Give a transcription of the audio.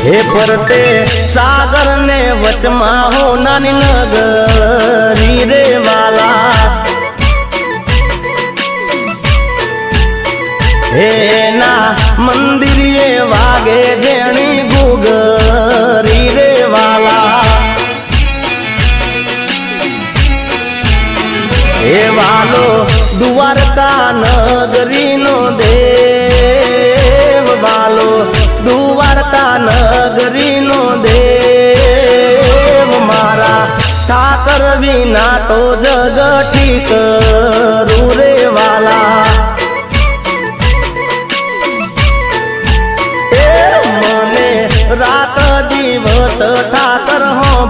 हे परते सागर ने वचमा हो नानी नगरी रे वाला हे ना मंदिर ये वागे जेणी गुगरी रे वाला हे वालो द्वारका नगरी नो देव वालो द्वारका नगरी नो देव मारा ठाकर विना तो जग ठीक रे वाला रात दिवस ठाकर हो